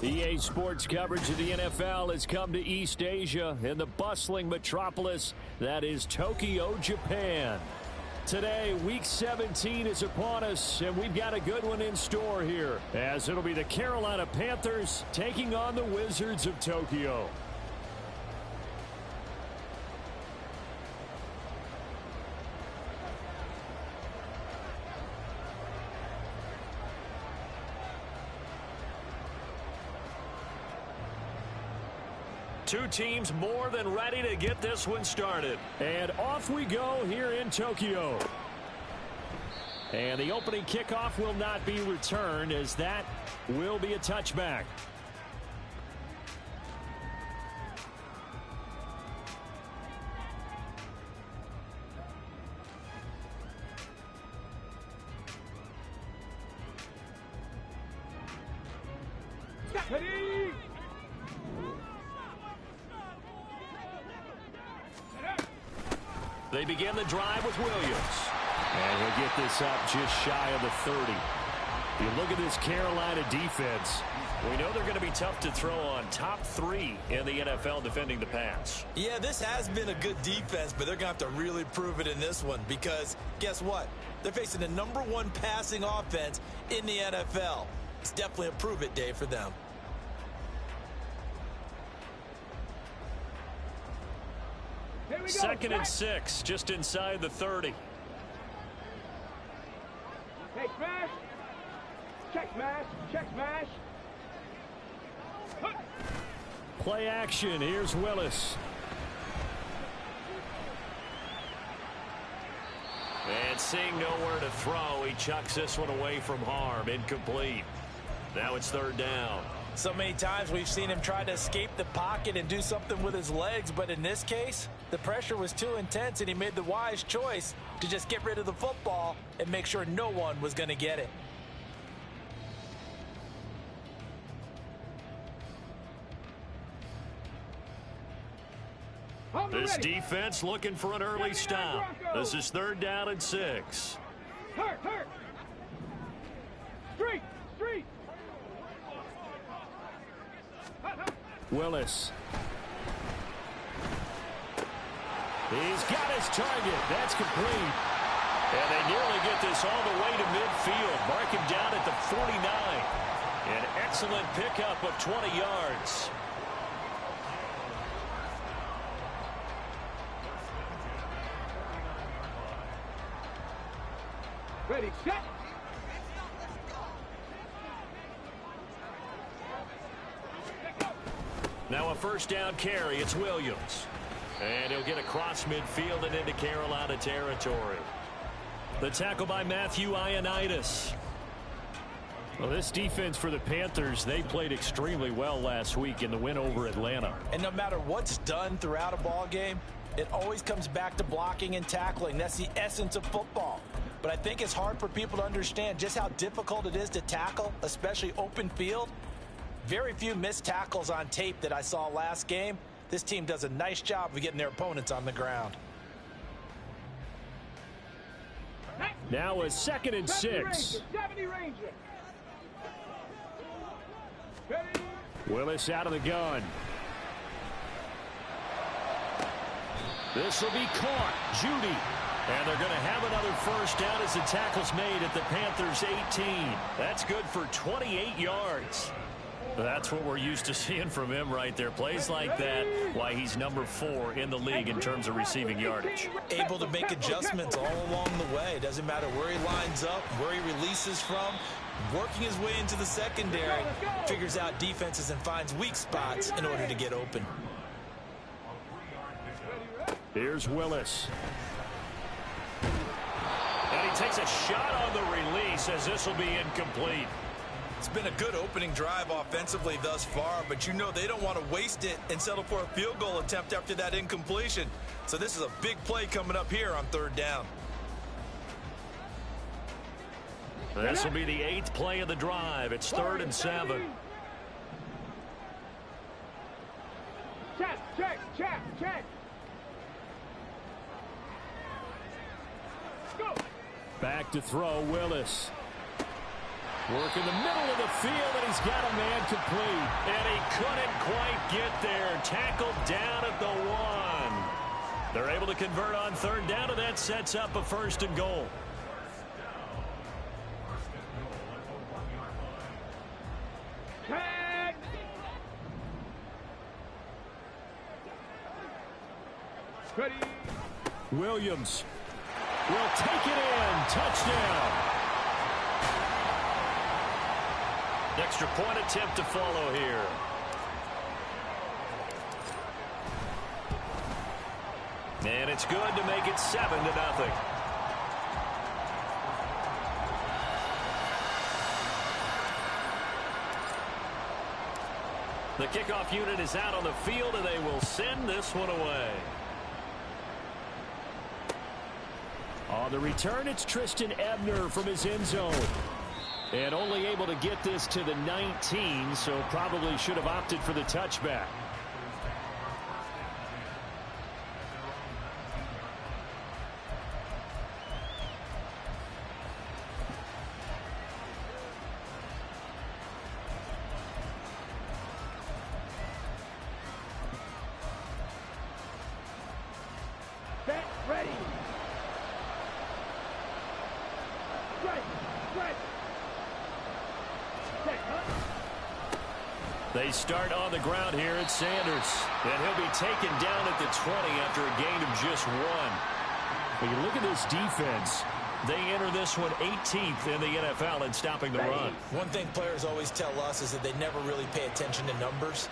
EA Sports coverage of the NFL has come to East Asia in the bustling metropolis that is Tokyo, Japan. Today, Week 17 is upon us, and we've got a good one in store here, as it'll be the Carolina Panthers taking on the Wizards of Tokyo. Two teams more than ready to get this one started. And off we go here in Tokyo. And the opening kickoff will not be returned, as that will be a touchback. They begin the drive with Williams. And he'll get this up just shy of the 30. You look at this Carolina defense. We know they're going to be tough to throw on. Top 3 in the NFL defending the pass. Yeah, this has been a good defense, but they're going to have to really prove it in this one because guess what? They're facing the #1 passing offense in the NFL. It's definitely a prove-it day for them. Second and 6, just inside the 30. Hey, smash! Check smash! Check smash! Play action. Here's Willis. And seeing nowhere to throw, he chucks this one away from harm. Incomplete. Now it's third down. So many times we've seen him try to escape the pocket and do something with his legs, but in this case, the pressure was too intense and he made the wise choice to just get rid of the football and make sure no one was going to get it. This defense looking for an early stop. This is third down and 6. Hurt! Street! Willis. He's got his target. That's complete. And they nearly get this all the way to midfield. Mark him down at the 49. An excellent pickup of 20 yards. Ready, set! Now a first down carry. It's Williams. And he'll get across midfield and into Carolina territory. The tackle by Matthew Ioannidis. Well, this defense for the Panthers, they played extremely well last week in the win over Atlanta. And no matter what's done throughout a ball game, it always comes back to blocking and tackling. That's the essence of football. But I think it's hard for people to understand just how difficult it is to tackle, especially open field. Very few missed tackles on tape that I saw last game. This team does a nice job of getting their opponents on the ground. Now a second and 6. 70 Ranger. Willis out of the gun. This will be caught. Judy. And they're going to have another first down as the tackle's made at the Panthers' 18. That's good for 28 yards. That's what we're used to seeing from him right there. Plays like that, why he's number 4 in the league in terms of receiving yardage. Able to make adjustments all along the way. Doesn't matter where he lines up, where he releases from. Working his way into the secondary, figures out defenses and finds weak spots in order to get open. Here's Willis. And he takes a shot on the release as this will be incomplete. It's been a good opening drive offensively thus far, but you know they don't want to waste it and settle for a field goal attempt after that incompletion. So this is a big play coming up here on third down. This will be the 8th play of the drive. It's third and 7. Check. Back to throw, Willis. Work in the middle of the field, and he's got a man complete. And he couldn't quite get there. Tackled down at the 1. They're able to convert on third down, and that sets up a 1st and goal. Ready. Williams will take it in. Touchdown. Extra point attempt to follow here. And it's good to make it 7-0. The kickoff unit is out on the field, and they will send this one away. On the return, it's Tristan Ebner from his end zone. And only able to get this to the 19, so probably should have opted for the touchback. Set. Ready. They start on the ground here at Sanders. And he'll be taken down at the 20 after a gain of just 1. When you look at this defense, they enter this one 18th in the NFL in stopping the run. One thing players always tell us is that they never really pay attention to numbers.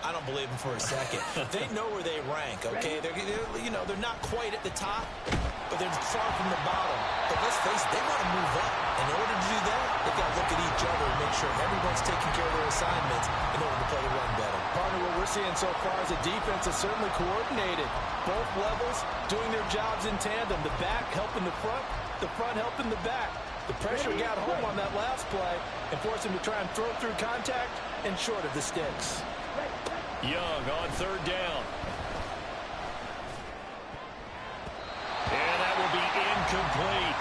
I don't believe them for a second. They know where they rank, okay? They're not quite at the top, but they're far from the bottom. But let's face it, they want to move up. In order to do that, they've got to look at each other and make sure everyone's taking care of their assignments in order to play the run better. Partner, what we're seeing so far is the defense is certainly coordinated. Both levels doing their jobs in tandem. The back helping the front helping the back. The pressure got home on that last play and forced him to try and throw through contact and short of the sticks. Young on third down. And that will be incomplete.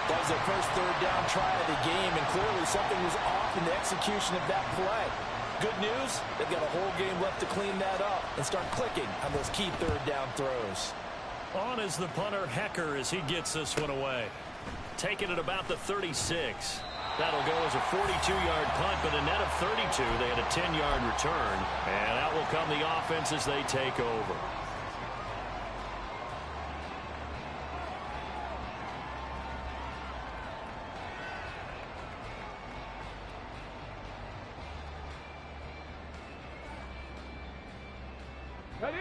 That was their first third down try of the game, and clearly something was off in the execution of that play. Good news, they've got a whole game left to clean that up and start clicking on those key third down throws. On is the punter, Hecker, as he gets this one away. Taking it about the 36. That'll go as a 42-yard punt, but a net of 32. They had a 10-yard return, and out will come the offense as they take over.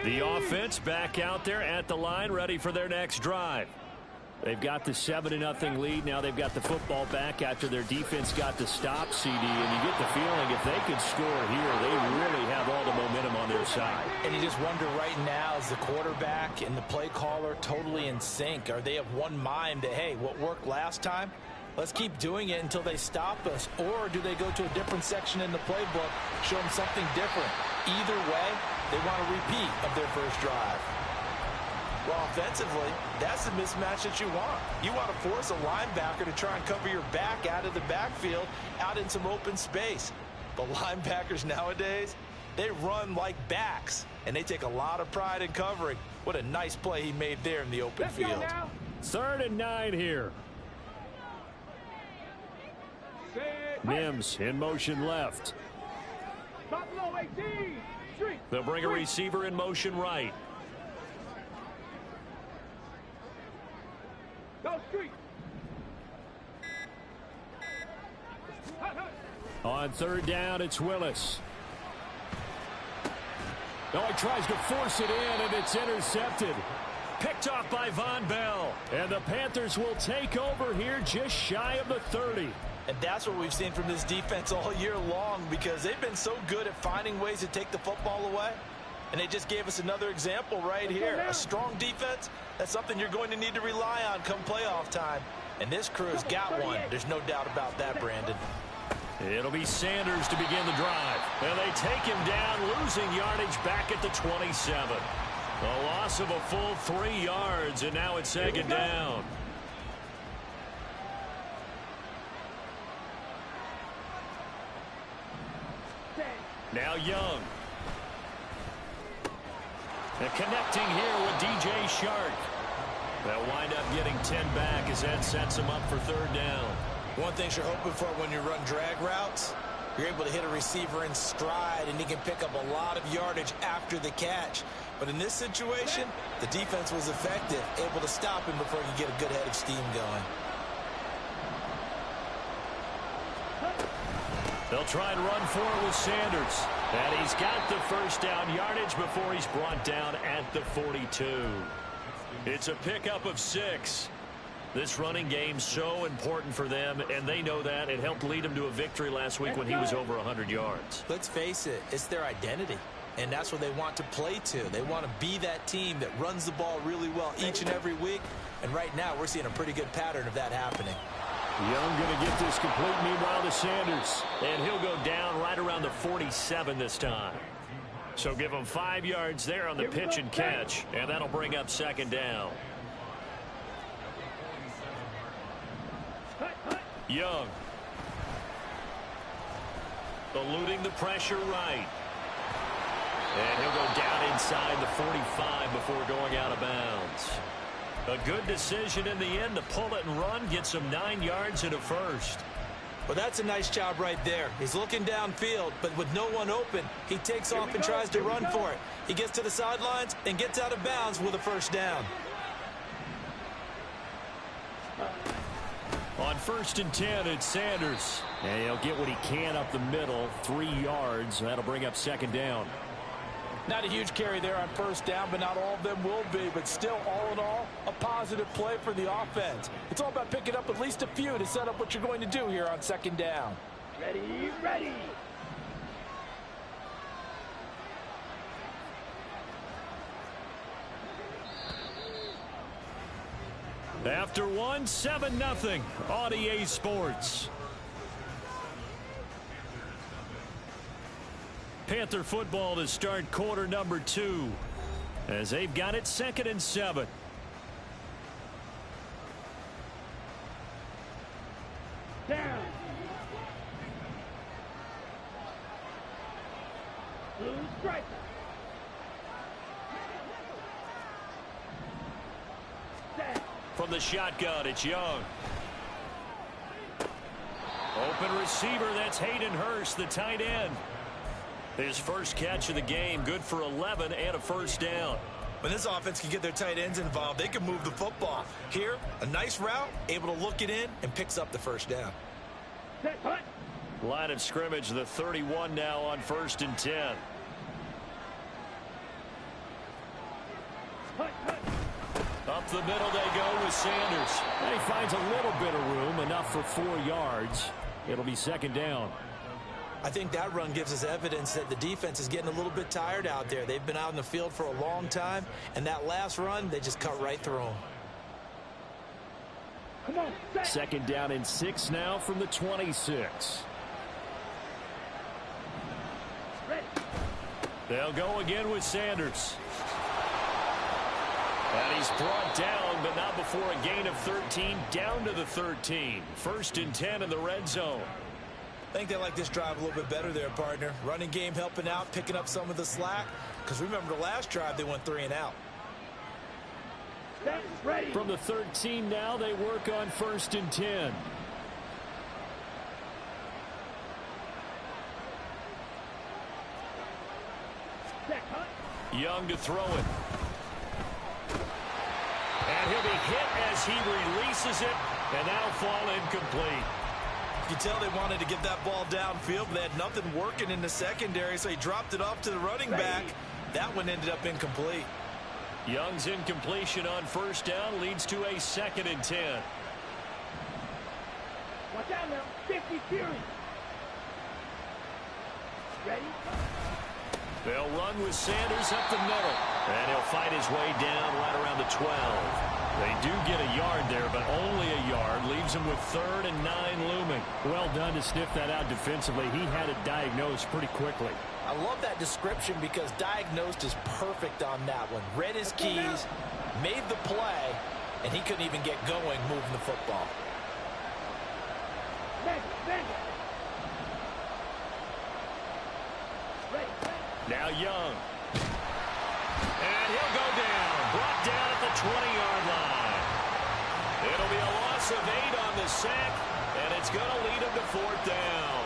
The offense back out there at the line, ready for their next drive. They've got the 7-0 lead. Now they've got the football back after their defense got the stop, CD. And you get the feeling if they could score here, they really have all the momentum on their side. And you just wonder right now, is the quarterback and the play caller totally in sync? Are they of one mind that, hey, what worked last time? Let's keep doing it until they stop us. Or do they go to a different section in the playbook, show them something different? Either way, they want a repeat of their first drive. Well, offensively, that's the mismatch that you want. You want to force a linebacker to try and cover your back out of the backfield, out in some open space. But linebackers nowadays, they run like backs, and they take a lot of pride in covering. What a nice play he made there in the open field. 3rd and 9 here. Mims in motion left. Buffalo 18. Street. They'll bring a receiver in motion right. Go street. On 3rd down, it's Willis. Oh, he tries to force it in, and it's intercepted. Picked off by Von Bell. And the Panthers will take over here just shy of the 30. And that's what we've seen from this defense all year long, because they've been so good at finding ways to take the football away. And they just gave us another example right here. A strong defense, that's something you're going to need to rely on come playoff time. And this crew's got one. There's no doubt about that, Brandon. It'll be Sanders to begin the drive. And they take him down, losing yardage back at the 27. A loss of a full 3 yards, and now it's 2nd down. Now Young. And connecting here with DJ Shark. They'll wind up getting 10 back as that sets them up for third down. One thing you're hoping for when you run drag routes, you're able to hit a receiver in stride, and he can pick up a lot of yardage after the catch. But in this situation, the defense was effective, able to stop him before he could get a good head of steam going. They'll try and run for it with Sanders. And he's got the first down yardage before he's brought down at the 42. It's a pickup of 6. This running game's so important for them, and they know that. It helped lead them to a victory last week when he was over 100 yards. Let's face it, it's their identity, and that's what they want to play to. They want to be that team that runs the ball really well each and every week, and right now we're seeing a pretty good pattern of that happening. Young going to get this complete, meanwhile, to Sanders. And he'll go down right around the 47 this time. So give him 5 yards there on the pitch and catch, and that'll bring up second down. Young. Eluding the pressure right. And he'll go down inside the 45 before going out of bounds. A good decision in the end to pull it and run, get some 9 yards and a first. Well, that's a nice job right there. He's looking downfield, but with no one open, he takes off and tries to run for it. He gets to the sidelines and gets out of bounds with a first down. On 1st and 10, it's Sanders. And he'll get what he can up the middle, 3 yards. That'll bring up second down. Not a huge carry there on first down, but not all of them will be. But still, all in all, a positive play for the offense. It's all about picking up at least a few to set up what you're going to do here on second down. Ready, ready. After one, 7-0 on EA Sports. Panther football to start quarter number 2 as they've got it 2nd and 7. Down. Blue striker. Set. From the shotgun, it's Young. Open receiver, that's Hayden Hurst, the tight end. His first catch of the game, good for 11 and a first down. When this offense can get their tight ends involved, they can move the football. Here, a nice route, able to look it in, and picks up the first down. Set, hut. Line of scrimmage, the 31 now on 1st and 10. Hut, hut. Up the middle they go with Sanders. And he finds a little bit of room, enough for 4 yards. It'll be second down. I think that run gives us evidence that the defense is getting a little bit tired out there. They've been out in the field for a long time, and that last run, they just cut right through them. Come on, set. Second down and 6 now from the 26. Ready. They'll go again with Sanders. And he's brought down, but not before a gain of 13, down to the 13. 1st and 10 in the red zone. I think they like this drive a little bit better there, partner. Running game helping out, picking up some of the slack. Because remember the last drive, they went 3 and out. Set, ready. From the 13 now, they work on 1st and 10. Set, hut. Young to throw it. And he'll be hit as he releases it, and that'll fall incomplete. You can tell they wanted to get that ball downfield, but they had nothing working in the secondary, so he dropped it off to the running back. That one ended up incomplete. Young's incompletion on 1st down leads to a 2nd and 10. Watch out now. 50 Fury. Ready. They'll run with Sanders up the middle. And he'll fight his way down right around the 12. They do get a yard there, but only a yard. Leaves him with 3rd and 9 looming. Well done to sniff that out defensively. He had it diagnosed pretty quickly. I love that description because diagnosed is perfect on that one. Read his keys, made the play, and he couldn't even get going moving the football. Now Young. And he'll go down. Brought down at the 20-yard line. It'll be a loss of 8 on the sack, and it's going to lead him to 4th down.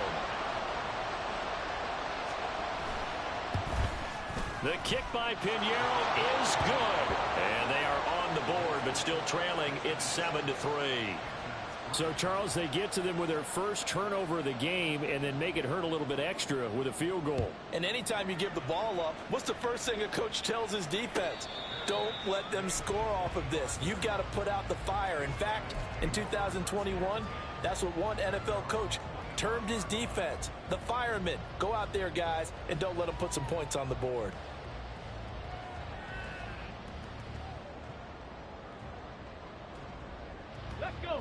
The kick by Pinheiro is good. And they are on the board, but still trailing. It's 7-3. So, Charles, they get to them with their first turnover of the game and then make it hurt a little bit extra with a field goal. And anytime you give the ball up, what's the first thing a coach tells his defense? Don't let them score off of this. You've got to put out the fire. In fact, in 2021, that's what one NFL coach termed his defense. The firemen. Go out there, guys, and don't let them put some points on the board. Let's go.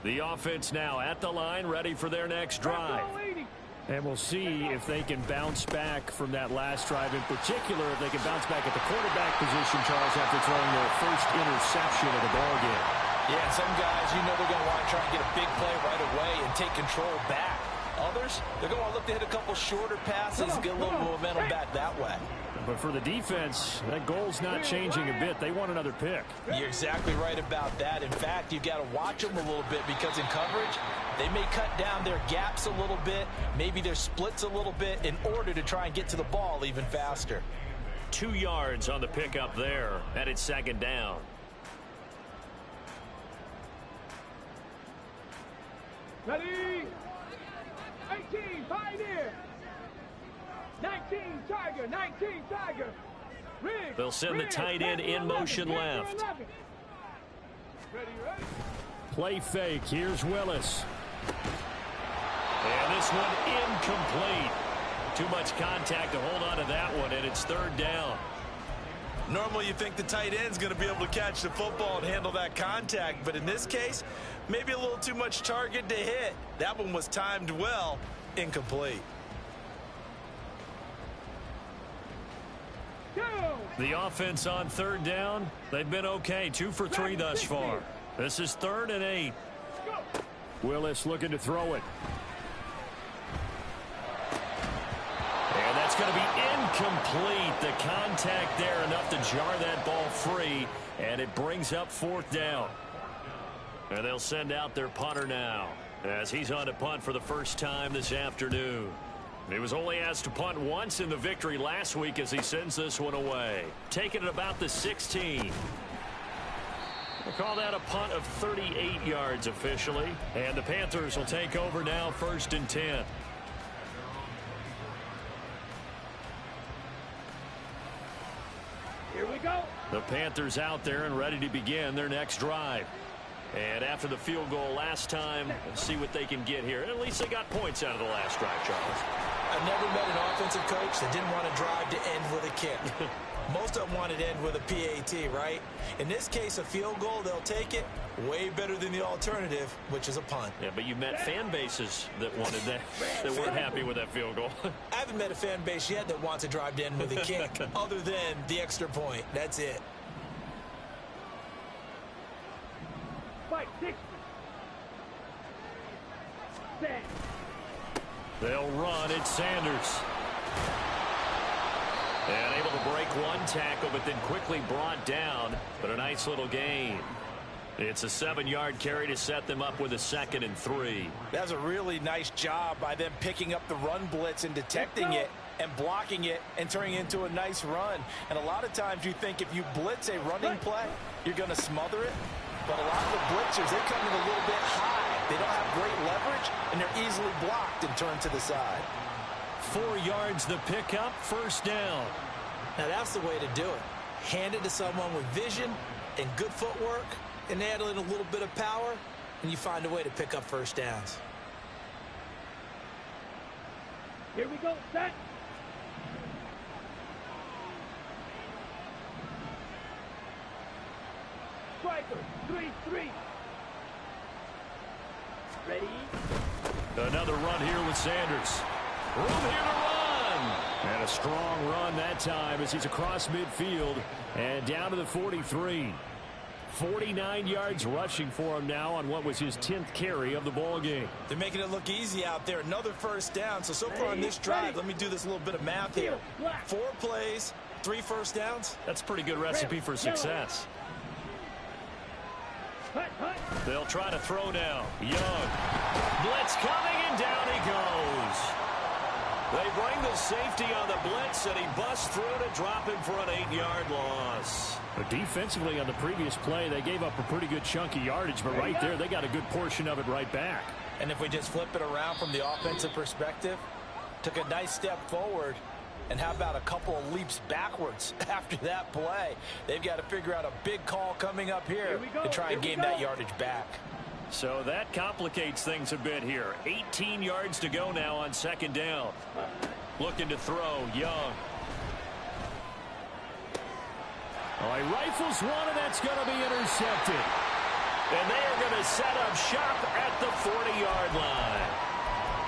The offense now at the line, ready for their next drive. And we'll see if they can bounce back from that last drive. In particular, if they can bounce back at the quarterback position, Charles, after throwing their first interception of the ballgame. Yeah, some guys, you know they're going to want to try and get a big play right away and take control back. Others, they're going to look to hit a couple shorter passes, get a little momentum back that way. But for the defense, that goal's not changing a bit. They want another pick. You're exactly right about that. In fact, you've got to watch them a little bit because in coverage, they may cut down their gaps a little bit, maybe their splits a little bit in order to try and get to the ball even faster. 2 yards on the pickup there, and it's 2nd down. Ready? 18, Pioneer. 19, Tiger. 19, Tiger. Rig, They'll send the tight end in motion left. Ready, ready? Play fake. Here's Willis. And this one incomplete. Too much contact to hold on to that one, and it's 3rd down. Normally you think the tight end's going to be able to catch the football and handle that contact, but in this case, maybe a little too much target to hit. That one was timed well, incomplete. The offense on 3rd down, they've been okay. 2 for 3 thus far. This is 3rd and 8. Willis looking to throw it. And that's going to be incomplete. The contact there enough to jar that ball free, and it brings up 4th down. And they'll send out their punter now as he's on to punt for the first time this afternoon. He was only asked to punt once in the victory last week as he sends this one away. Taking it about the 16. We'll call that a punt of 38 yards officially. And the Panthers will take over now, 1st and 10. Here we go. The Panthers out there and ready to begin their next drive. And after the field goal last time, let's see what they can get here. And at least they got points out of the last drive, Charles. I've never met an offensive coach that didn't want to drive to end with a kick. Most of them wanted to end with a PAT, right? In this case, a field goal, they'll take it. Way better than the alternative, which is a punt. Yeah, but you met fan bases that wanted that, that weren't happy with that field goal. I haven't met a fan base yet that wants to drive to end with a kick, other than the extra point. That's it. Fight, 6. Stand. They'll run. It's Sanders. And able to break one tackle, but then quickly brought down. But a nice little gain. It's a 7-yard carry to set them up with a 2nd and 3. That's a really nice job by them picking up the run blitz and detecting it and blocking it and turning it into a nice run. And a lot of times you think if you blitz a running play, you're going to smother it. But a lot of the blitzers, they come in a little bit high. They don't have great leverage, and they're easily blocked and turned to the side. 4 yards the pickup, 1st down. Now that's the way to do it. Hand it to someone with vision and good footwork, and add in a little bit of power, and you find a way to pick up 1st downs. Here we go. Set. Striker. 3-3. Ready? Another run here with Sanders. Room here to run. And a strong run that time as he's across midfield and down to the 43. 49 yards rushing for him now on what was his 10th carry of the ball game. They're making it look easy out there. Another first down. So far on this drive, let me do this little bit of math here. 4 plays, 3 first downs. That's a pretty good recipe for success. They'll try to throw now. Young. Blitz coming, and down he goes. They bring the safety on the blitz, and he busts through to drop him for an 8-yard loss. But defensively on the previous play, they gave up a pretty good chunk of yardage, but right there, they got a good portion of it right back. And if we just flip it around from the offensive perspective, took a nice step forward, and how about a couple of leaps backwards after that play? They've got to figure out a big call coming up here to try and gain that yardage back. So that complicates things a bit here. 18 yards to go now on 2nd down. Looking to throw, Young. Oh, he rifles one, and that's going to be intercepted. And they are going to set up shop at the 40-yard line.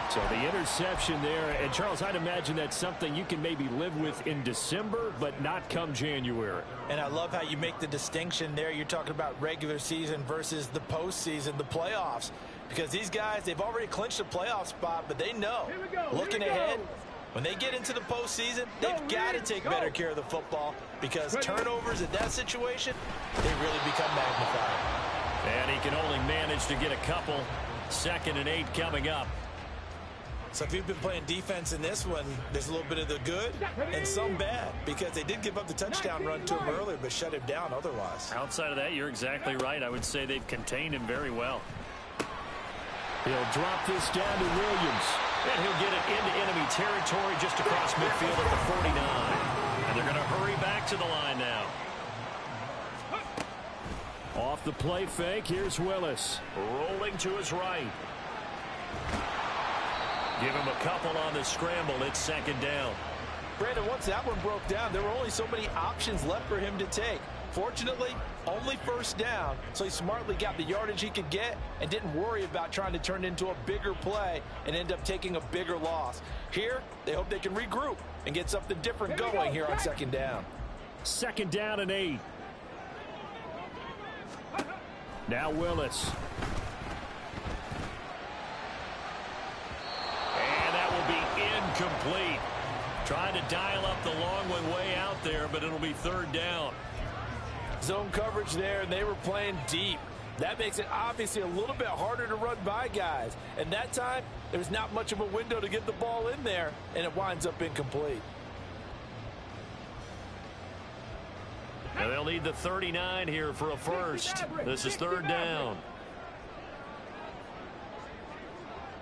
So the interception there, and Charles, I'd imagine that's something you can maybe live with in December, but not come January. And I love how you make the distinction there. You're talking about regular season versus the postseason, the playoffs. Because these guys, they've already clinched a playoff spot, but they know, looking ahead, when they get into the postseason, they've got to take better care of the football, because turnovers in that situation, they really become magnified. And he can only manage to get a couple. 2nd and 8 coming up. So if you've been playing defense in this one, there's a little bit of the good and some bad, because they did give up the touchdown run to him earlier, but shut him down otherwise. Outside of that, you're exactly right. I would say they've contained him very well. He'll drop this down to Williams. And he'll get it into enemy territory just across midfield at the 49. And they're going to hurry back to the line now. Off the play fake, here's Willis. Rolling to his right. Give him a couple on the scramble. It's 2nd down. Brandon, once that one broke down, there were only so many options left for him to take. Fortunately, only 1st down, so he smartly got the yardage he could get and didn't worry about trying to turn it into a bigger play and end up taking a bigger loss. Here, they hope they can regroup and get something different going here on 2nd down. 2nd down and 8. Now Willis. And that will be incomplete. Trying to dial up the long one way out there, but it'll be 3rd down. Zone coverage there, and they were playing deep. That makes it obviously a little bit harder to run by guys. And that time, there's not much of a window to get the ball in there, and it winds up incomplete. And they'll need the 39 here for a first. This is 3rd down.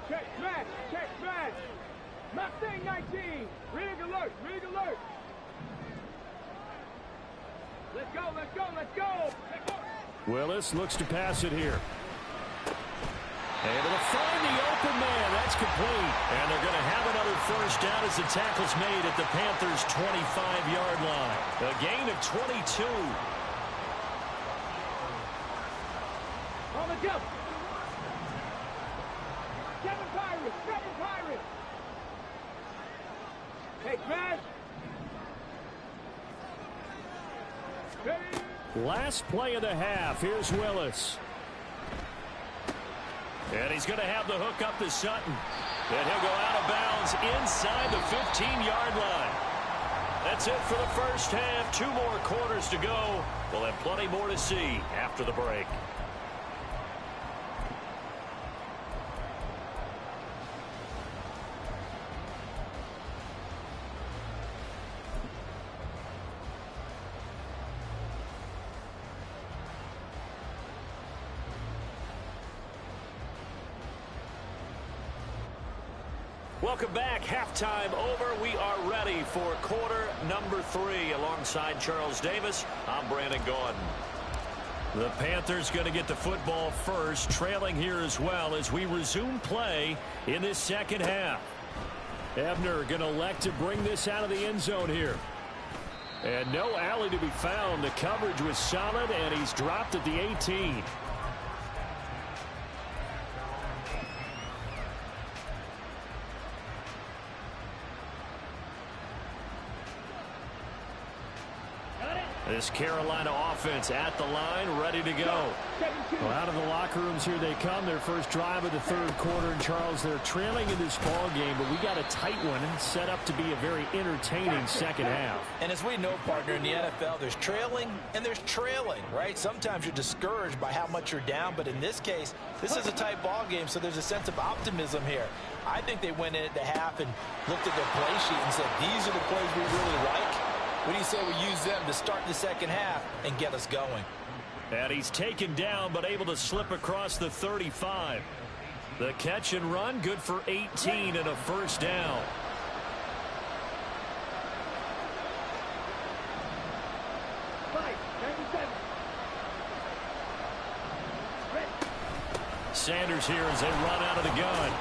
Check smash, check smash. Mustang 19, rig alert, rig alert. Let's go, let's go, let's go. Let's go. Willis looks to pass it here. Able to find the open man. That's complete. And they're going to have another first down as the tackle's made at the Panthers' 25-yard line. A gain of 22. On the jump. Kevin Pirates, Kevin Pirates. Hey, smash. Last play of the half. Here's Willis. And he's going to have the hook up to Sutton. And he'll go out of bounds inside the 15-yard line. That's it for the first half. 2 more quarters to go. We'll have plenty more to see after the break. Welcome back. Halftime over. We are ready for quarter number 3. Alongside Charles Davis, I'm Brandon Gaudin. The Panthers going to get the football first, trailing here as well as we resume play in this second half. Ebner going to elect to bring this out of the end zone here. And no alley to be found. The coverage was solid, and he's dropped at the 18. This Carolina offense at the line, ready to go. Well, out of the locker rooms here they come. Their first drive of the third quarter. And Charles, they're trailing in this ball game, but we got a tight one and set up to be a very entertaining second half. And as we know, partner, in the NFL, there's trailing and there's trailing, right? Sometimes you're discouraged by how much you're down, but in this case, this is a tight ball game, so there's a sense of optimism here. I think they went in at the half and looked at their play sheet and said, these are the plays we really like. What do you say we use them to start the second half and get us going? And he's taken down, but able to slip across the 35. The catch and run, good for 18 and a first down. Sanders here as they run out of the gun.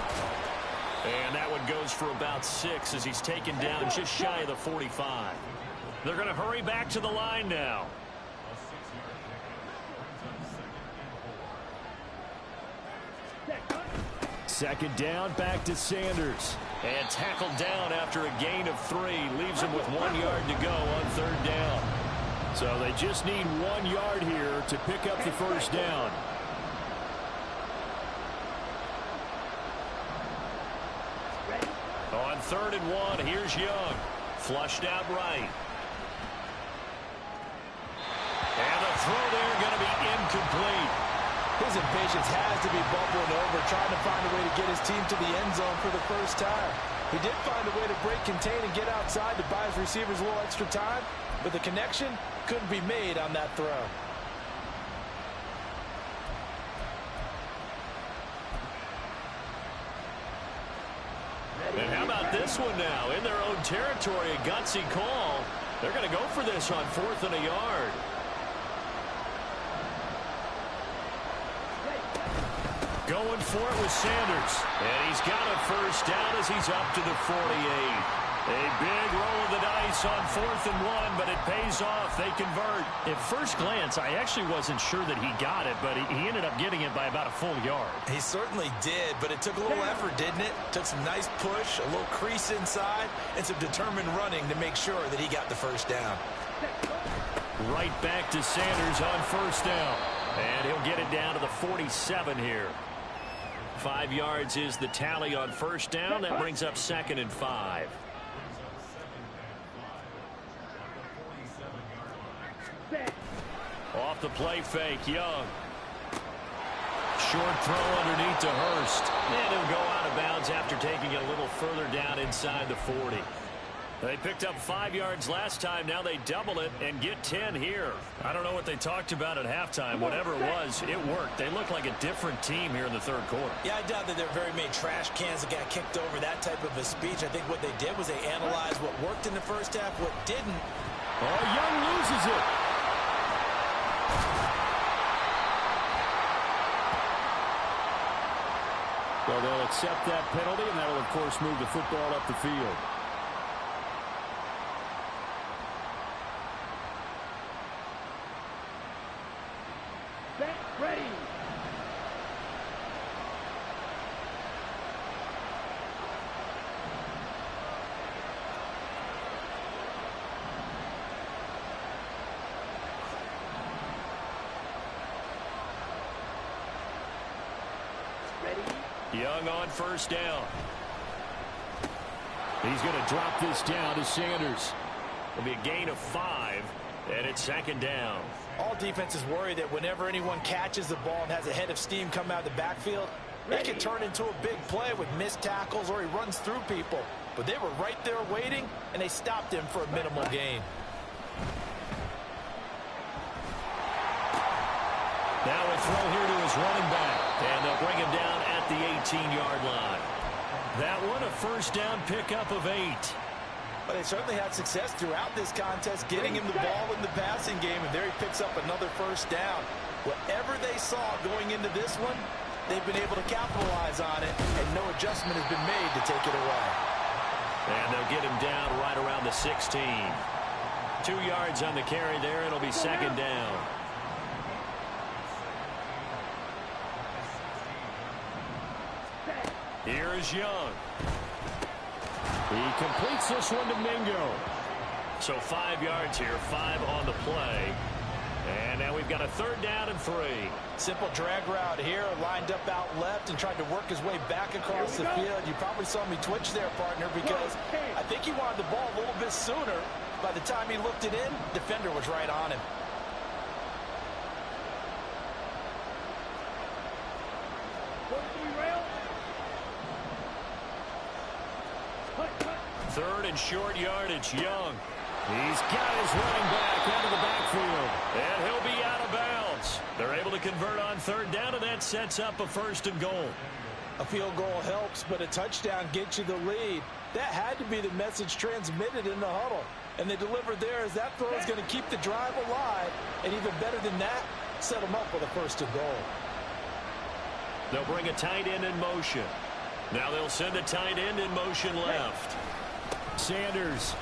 And that one goes for about 6 as he's taken down just shy of the 45. They're going to hurry back to the line now. Second down, back to Sanders. And tackled down after a gain of 3. Leaves him with 1 yard to go on third down. So they just need 1 yard here to pick up the first down. On 3rd and 1, here's Young. Flushed out right. And the throw there going to be incomplete. His impatience has to be bubbling over, trying to find a way to get his team to the end zone for the first time. He did find a way to break contain and get outside to buy his receivers a little extra time, but the connection couldn't be made on that throw. And how about this one now? In their own territory, a gutsy call. They're going to go for this on 4th and a yard. Going for it with Sanders. And he's got a first down as he's up to the 48. A big roll of the dice on 4th and 1, but it pays off. They convert. At first glance, I actually wasn't sure that he got it, but he ended up getting it by about a full yard. He certainly did, but it took a little effort, didn't it? Took some nice push, a little crease inside, and some determined running to make sure that he got the first down. Right back to Sanders on first down. And he'll get it down to the 47 here. 5 yards is the tally on first down. That brings up 2nd and 5. Off the play fake, Young. Short throw underneath to Hurst. And he'll go out of bounds after taking it a little further down inside the 40. They picked up 5 yards last time. Now they double it and get 10 here. I don't know what they talked about at halftime. Whatever it was, it worked. They look like a different team here in the third quarter. Yeah, I doubt that there are very many trash cans that got kicked over, that type of a speech. I think what they did was they analyzed what worked in the first half, what didn't. Oh, Young loses it. So they'll accept that penalty, and that'll, of course, move the football up the field. Ready. Young on first down. He's going to drop this down to Sanders. It'll be a gain of 5, and it's 2nd down. All defenses worry that whenever anyone catches the ball and has a head of steam come out of the backfield, it can turn into a big play with missed tackles or he runs through people. But they were right there waiting, and they stopped him for a minimal gain. Now a throw here to his running back, and they'll bring him down at the 18-yard line. That one a first down pickup of 8. But they certainly had success throughout this contest, getting him the ball in the passing game, and there he picks up another first down. Whatever they saw going into this one, they've been able to capitalize on it, and no adjustment has been made to take it away. And they'll get him down right around the 16. 2 yards on the carry there. It'll be 2nd down. Here is Young. He completes this one to Mingo. So 5 yards here, 5 on the play. And now we've got a 3rd down and 3. Simple drag route here, lined up out left and tried to work his way back across the field. You probably saw me twitch there, partner, because I think he wanted the ball a little bit sooner. By the time he looked it in, defender was right on him. Third and short yardage, Young. He's got his running back out of the backfield. And he'll be out of bounds. They're able to convert on 3rd down, and that sets up a 1st and goal. A field goal helps, but a touchdown gets you the lead. That had to be the message transmitted in the huddle. And they delivered there as that throw is going to keep the drive alive. And even better than that, set them up with a 1st and goal. They'll bring a tight end in motion. Now they'll send a tight end in motion left. Sanders.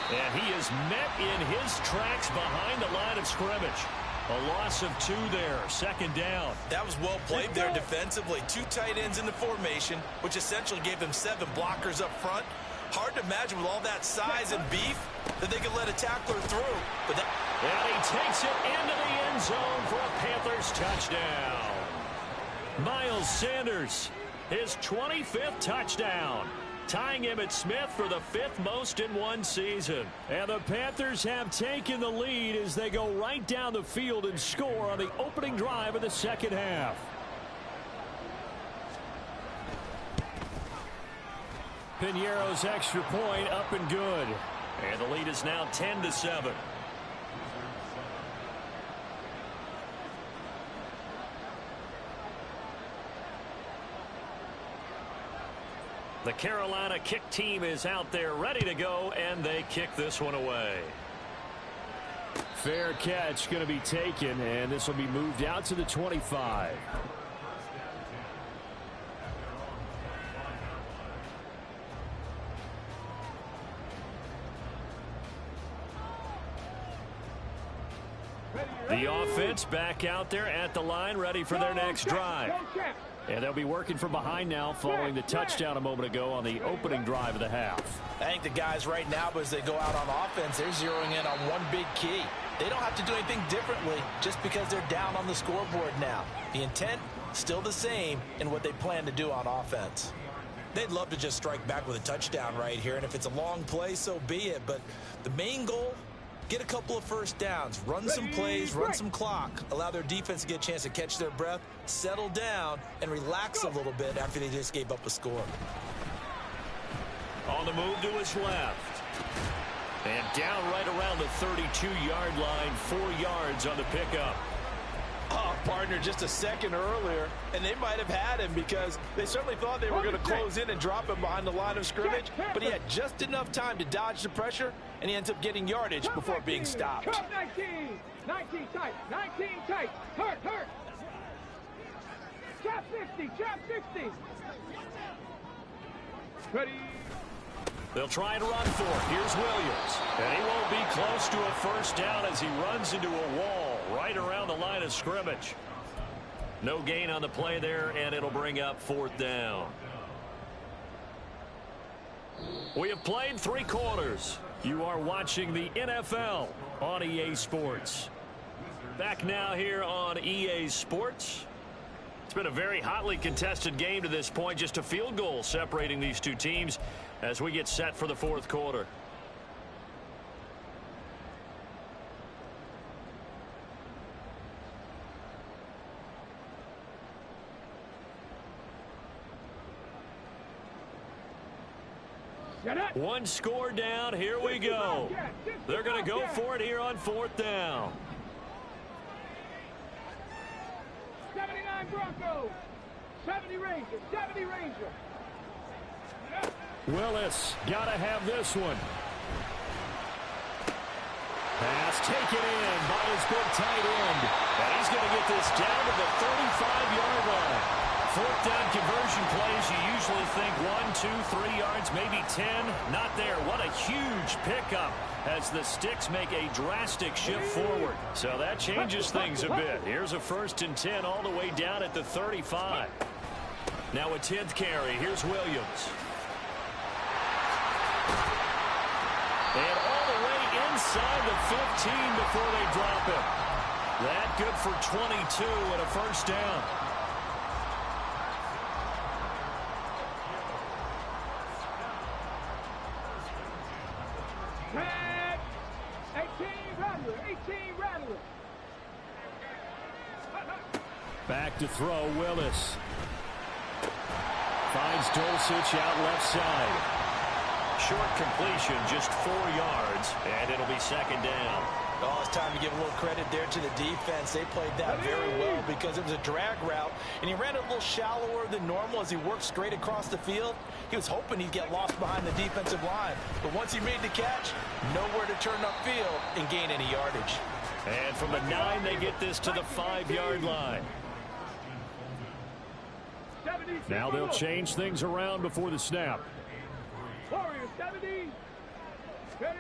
And he is met in his tracks behind the line of scrimmage. A loss of 2 there. 2nd down. That was well played there defensively. 2 tight ends in the formation, which essentially gave them 7 blockers up front. Hard to imagine with all that size and beef that they could let a tackler through. But and he takes it into the end zone for a Panthers touchdown. Miles Sanders, his 25th touchdown, tying Emmitt Smith for the 5th most in one season. And the Panthers have taken the lead as they go right down the field and score on the opening drive of the 2nd half. Piñeiro's extra point up and good. And the lead is now 10-7. The Carolina kick team is out there ready to go, and they kick this one away. Fair catch going to be taken, and this will be moved out to the 25. The offense back out there at the line, ready for their next drive. And they'll be working from behind now following the touchdown a moment ago on the opening drive of the half. I think the guys right now, as they go out on offense, they're zeroing in on one big key. They don't have to do anything differently just because they're down on the scoreboard now. The intent, still the same in what they plan to do on offense. They'd love to just strike back with a touchdown right here, and if it's a long play, so be it. But the main goal, get a couple of 1st downs, run some plays, run some clock, allow their defense to get a chance to catch their breath, settle down, and relax a little bit after they just gave up a score. On the move to his left. And down right around the 32-yard line, 4 yards on the pickup. Oh, partner, just a second earlier, and they might have had him because they certainly thought they were going to close in and drop him behind the line of scrimmage, but he had just enough time to dodge the pressure, and he ends up getting yardage before being stopped. 19, 19 tight, 19 tight, hurt. Chop 60, chop 60. Ready. They'll try and run for it. Here's Williams. And he won't be close to a 1st down as he runs into a wall right around the line of scrimmage. No gain on the play there, and it'll bring up 4th down. We have played 3 quarters. You are watching the NFL on EA Sports. Back now here on EA Sports. It's been a very hotly contested game to this point. Just a field goal separating these two teams as we get set for the 4th quarter. One score down. Here we go. They're going to go for it here on 4th down. 79 Broncos. 70 Rangers. 70 Rangers. Willis got to have this one. Pass taken in by his big tight end. And he's going to get this down to the 35-yard line. 4th down conversion plays, you usually think 1, 2, 3 yards, maybe 10. Not there. What a huge pickup as the sticks make a drastic shift forward. So that changes things a bit. Here's a 1st and 10 all the way down at the 35. Now a 10th carry. Here's Williams. And inside the 15 before they drop him. That good for 22 and a first down. Tag. 18 Rattler. 18 Rattler. Back to throw, Willis. Finds Dulcich out left side. Short completion, just 4 yards, and it'll be second down. Oh, it's time to give a little credit there to the defense. They played that very well because it was a drag route, and he ran it a little shallower than normal as he worked straight across the field. He was hoping he'd get lost behind the defensive line, but once he made the catch, nowhere to turn upfield and gain any yardage. And from the 9, they get this to the 5-yard line. Now they'll change things around before the snap. Warriors 70. Ready.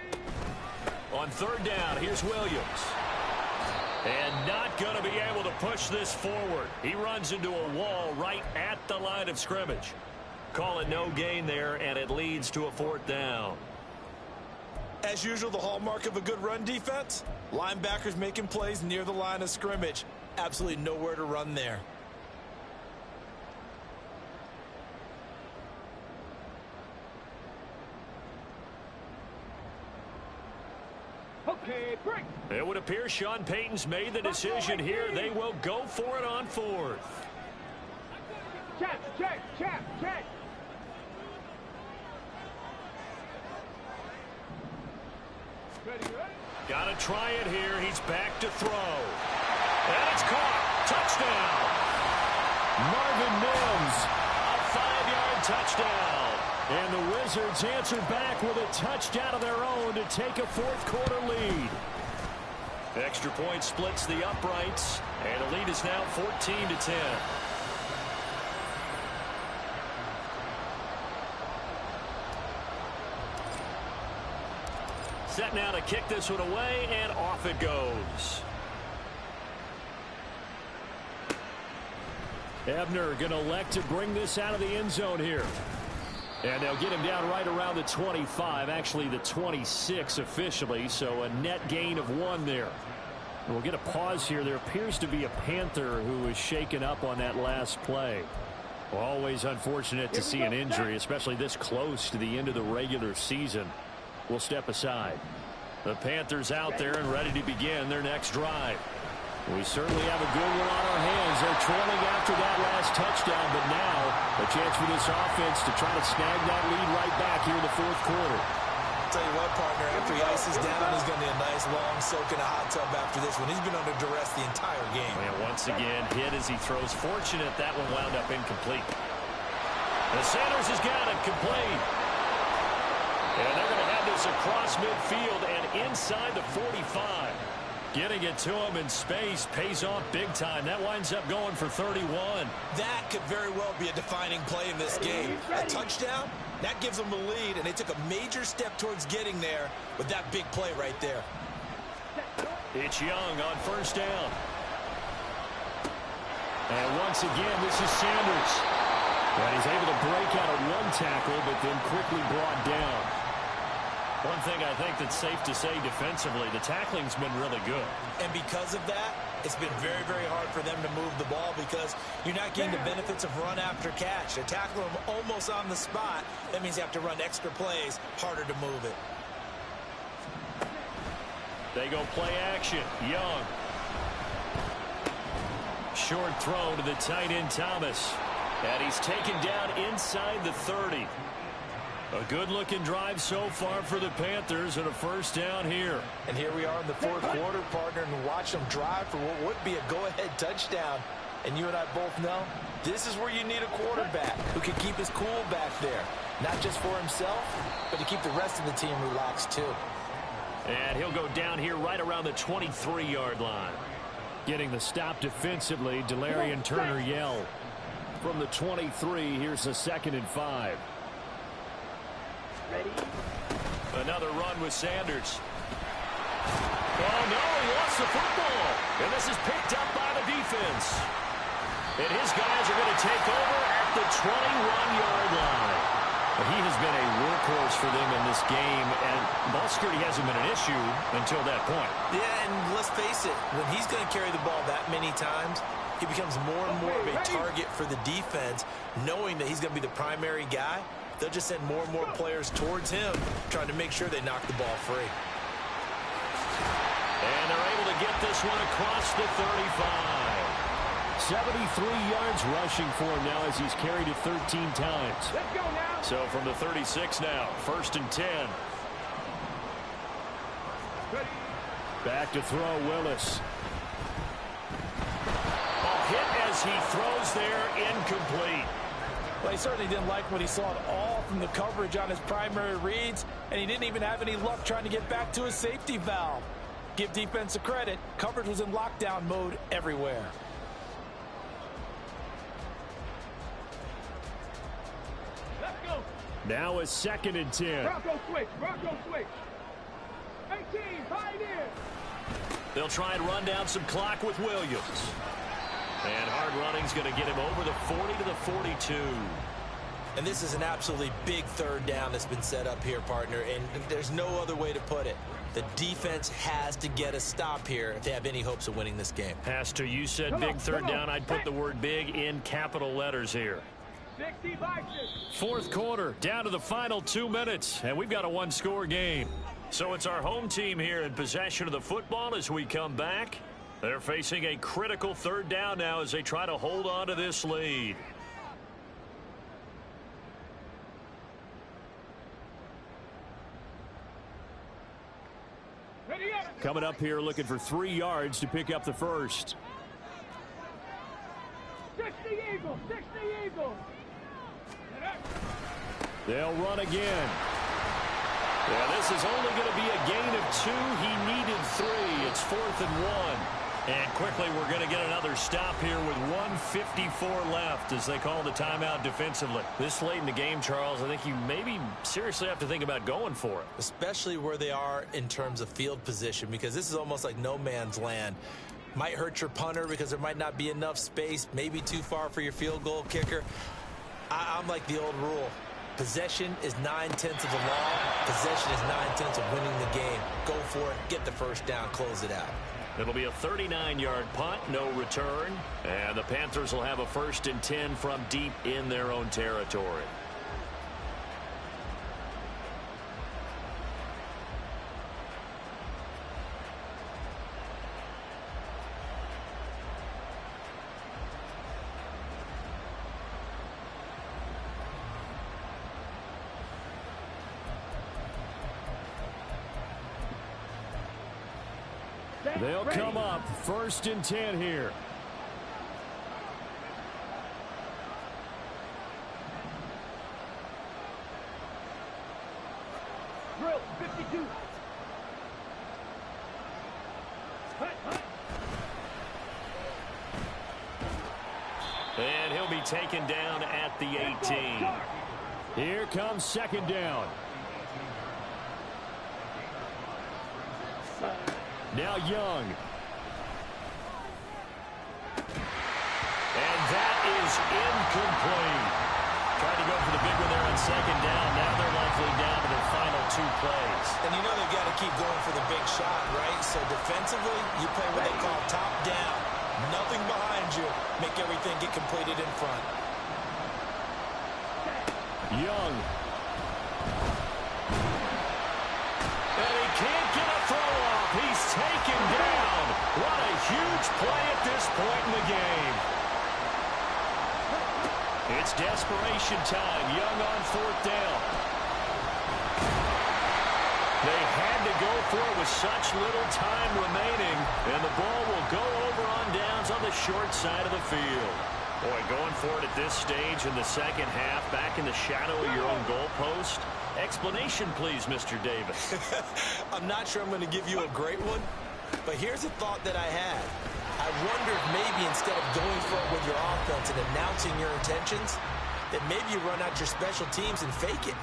On third down, here's Williams. And not going to be able to push this forward. He runs into a wall right at the line of scrimmage. Call it no gain there, and it leads to a 4th down. As usual, the hallmark of a good run defense, linebackers making plays near the line of scrimmage. Absolutely nowhere to run there. Okay, break. It would appear Sean Payton's made the decision here. They will go for it on 4th. Check. Ready. Got to try it here. He's back to throw. And it's caught. Touchdown. Marvin Mims. A 5-yard touchdown. And the Wizards answer back with a touchdown of their own to take a 4th quarter lead. Extra point splits the uprights, and the lead is now 14-10. Set now to kick this one away, and off it goes. Ebner going to elect to bring this out of the end zone here. And they'll get him down right around the 25, actually the 26 officially, so a net gain of 1 there. And we'll get a pause here. There appears to be a Panther who was shaken up on that last play. Well, always unfortunate to see an injury, especially this close to the end of the regular season. We'll step aside. The Panthers out there and ready to begin their next drive. We certainly have a good one on our hands. They're trailing after that last touchdown, but now a chance for this offense to try to snag that lead right back here in the 4th quarter. I'll tell you what, partner, after he ices down, he's going to need a nice long soak in a hot tub after this one. He's been under duress the entire game. And once again, hit as he throws. Fortunate that one wound up incomplete. The Sanders has got it complete. And they're going to have this across midfield and inside the 45. Getting it to him in space pays off big time. That winds up going for 31. That could very well be a defining play in this game. A touchdown, that gives them the lead, and they took a major step towards getting there with that big play right there. It's Young on first down. And once again, this is Sanders. And he's able to break out of 1 tackle, but then quickly brought down. One thing I think that's safe to say defensively, the tackling's been really good. And because of that, it's been very, very hard for them to move the ball because you're not getting the benefits of run after catch. They tackle them almost on the spot. That means you have to run extra plays, harder to move it. They go play action. Young. Short throw to the tight end Thomas. And he's taken down inside the 30. A good-looking drive so far for the Panthers and a first down here. And here we are in the 4th quarter, partner, and watch them drive for what would be a go-ahead touchdown. And you and I both know this is where you need a quarterback who can keep his cool back there. Not just for himself, but to keep the rest of the team relaxed too. And he'll go down here right around the 23-yard line. Getting the stop defensively, Delarian Turner Yell. From the 23, here's the 2nd and 5. Ready. Another run with Sanders. Oh, no, he lost the football. And this is picked up by the defense. And his guys are going to take over at the 21-yard line. He has been a workhorse for them in this game, and ball security hasn't been an issue until that point. Yeah, and let's face it, when he's going to carry the ball that many times, he becomes more and more of a target for the defense, knowing that he's going to be the primary guy. They'll just send more and more players towards him, trying to make sure they knock the ball free. And they're able to get this one across the 35. 73 yards rushing for him now as he's carried it 13 times. Let's go now. So from the 36 now, 1st and 10. Back to throw, Willis. Ball hit as he throws there, incomplete. Well, he certainly didn't like what he saw at all from the coverage on his primary reads, and he didn't even have any luck trying to get back to his safety valve. Give defense a credit. Coverage was in lockdown mode everywhere. Let's go. Now a 2nd and 10. Bronco switch. Bronco switch. 18. Pioneer. They'll try and run down some clock with Williams. And hard running's going to get him over the 40 to the 42. And this is an absolutely big 3rd down that's been set up here, partner, and there's no other way to put it. The defense has to get a stop here if they have any hopes of winning this game. Has to. You said big 3rd down. I'd put the word big in capital letters here. 60 boxes. 4th quarter, down to the final 2 minutes, and we've got a one-score game. So it's our home team here in possession of the football as we come back. They're facing a critical 3rd down now as they try to hold on to this lead. Ready up. Coming up here looking for 3 yards to pick up the first. 60 Eagles. 60 Eagles. They'll run again. Yeah, this is only going to be a gain of 2. He needed 3. It's 4th and 1. And quickly we're going to get another stop here with 1:54 left as they call the timeout defensively. This late in the game, Charles, I think you maybe seriously have to think about going for it. Especially where they are in terms of field position, because this is almost like no man's land. Might hurt your punter because there might not be enough space, maybe too far for your field goal kicker. I'm like the old rule. Possession is 9/10 of the law. Possession is 9/10 of winning the game. Go for it. Get the first down. Close it out. It'll be a 39-yard punt, no return. And the Panthers will have a 1st and 10 from deep in their own territory. They'll come up 1st and 10 here. Drill. 52. And he'll be taken down at the 18. Here comes 2nd down. Now Young. And that is incomplete. Tried to go for the big one there on 2nd down. Now they're likely down to their final 2 plays. And you know they've got to keep going for the big shot, right? So defensively, you play what they call top down. Nothing behind you. Make everything get completed in front. Young. And he can't get a throw off. He's taken down. What a huge play at this point in the game. It's desperation time. Young on 4th down. They had to go for it with such little time remaining, and the ball will go over on downs on the short side of the field. Boy, going for it at this stage in the 2nd half, back in the shadow of your own goalpost. Explanation, please, Mr. Davis. I'm not sure I'm going to give you a great one, but here's a thought that I had. I wonder if maybe instead of going for it with your offense and announcing your intentions, that maybe you run out your special teams and fake it.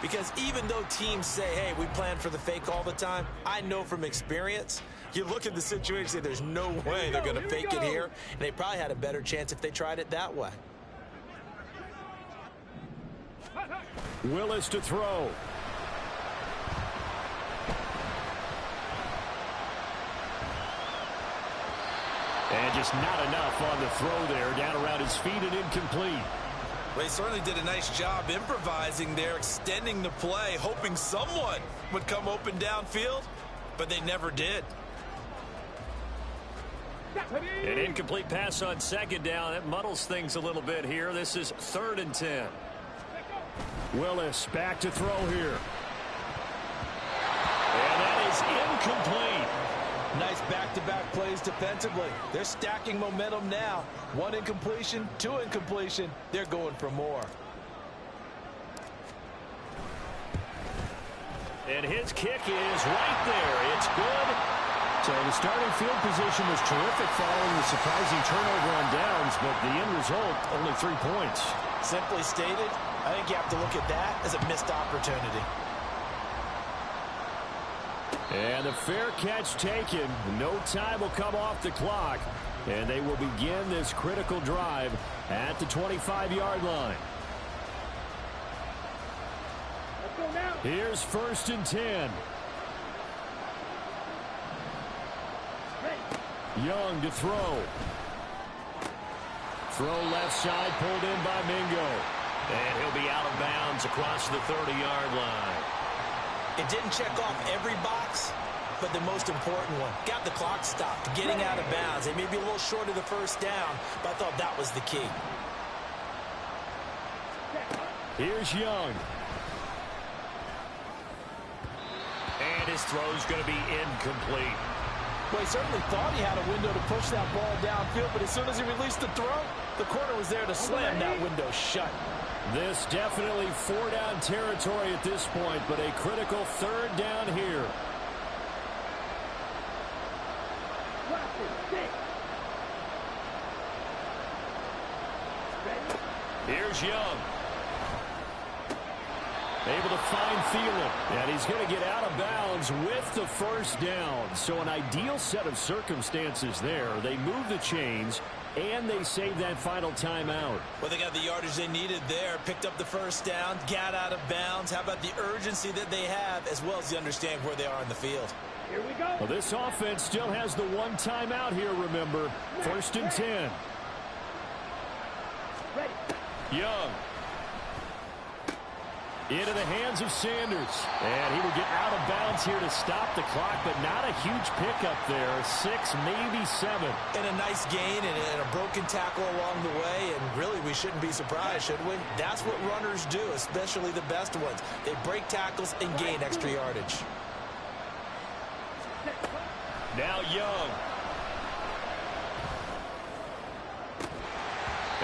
Because even though teams say, hey, we plan for the fake all the time, I know from experience, you look at the situation and say there's no way they're going to fake it here, and they probably had a better chance if they tried it that way. Willis to throw. And just not enough on the throw there. Down around his feet and incomplete. Well, he certainly did a nice job improvising there, extending the play, hoping someone would come open downfield, but they never did. An incomplete pass on second down. That muddles things a little bit here. This is 3rd and 10. Willis back to throw here. And that is incomplete. Nice back-to-back plays defensively. They're stacking momentum now. 1 incompletion, 2 incompletion. They're going for more. And his kick is right there. It's good. So the starting field position was terrific following the surprising turnover on downs, but the end result, only 3 points. Simply stated, I think you have to look at that as a missed opportunity. And a fair catch taken. No time will come off the clock. And they will begin this critical drive at the 25-yard line. Let's go now. Here's 1st and 10. Young to throw. Throw left side, pulled in by Mingo. And he'll be out of bounds across the 30-yard line. It didn't check off every box, but the most important one. Got the clock stopped, getting out of bounds. They may be a little short of the 1st down, but I thought that was the key. Here's Young. And his throw's going to be incomplete. Well, he certainly thought he had a window to push that ball downfield, but as soon as he released the throw, the corner was there to slam that window shut. This definitely 4-down territory at this point, but a critical 3rd down here. Here's Young. Able to find Thielen, and he's going to get out of bounds with the 1st down. So an ideal set of circumstances there. They move the chains, and they save that final timeout. Well, they got the yardage they needed there, picked up the 1st down, got out of bounds. How about the urgency that they have, as well as the understand where they are in the field? Here we go. Well, this offense still has the 1 timeout here, remember. 1st and 10. Ready. Young. Into the hands of Sanders. And he will get out of bounds here to stop the clock, but not a huge pickup there. 6, maybe 7. And a nice gain and a broken tackle along the way, and really we shouldn't be surprised, should we? That's what runners do, especially the best ones. They break tackles and gain extra yardage. Now Young.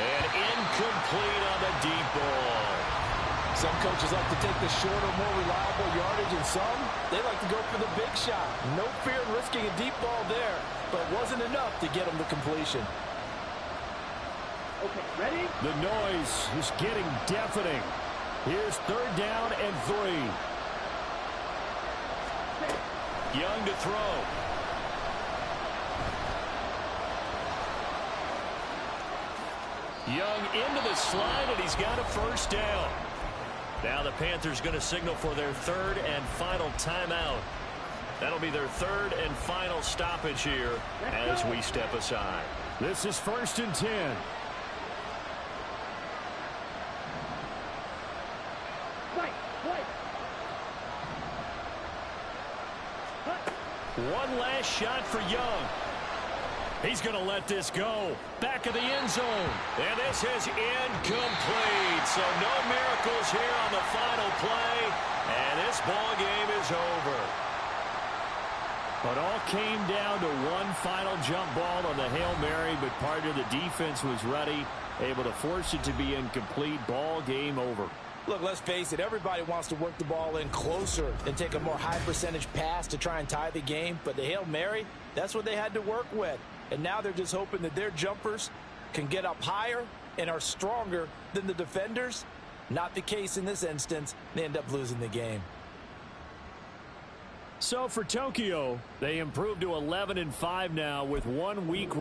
And incomplete on the deep ball. Some coaches like to take the shorter, more reliable yardage, and some, they like to go for the big shot. No fear in risking a deep ball there, but it wasn't enough to get them to completion. Okay, ready? The noise is getting deafening. Here's 3rd down and 3. Young to throw. Young into the slide, and he's got a 1st down. Now the Panthers going to signal for their 3rd and final timeout. That'll be their 3rd and final stoppage here as we step aside. This is 1st and 10. One last shot for Young. He's going to let this go. Back of the end zone. And this is incomplete. So no miracles here on the final play. And this ball game is over. But all came down to one final jump ball on the Hail Mary, but part of the defense was ready, able to force it to be incomplete. Ball game over. Look, let's face it, everybody wants to work the ball in closer and take a more high percentage pass to try and tie the game. But the Hail Mary, that's what they had to work with. And now they're just hoping that their jumpers can get up higher and are stronger than the defenders. Not the case in this instance. They end up losing the game. So for Tokyo, they improved to 11-5 now with 1 week.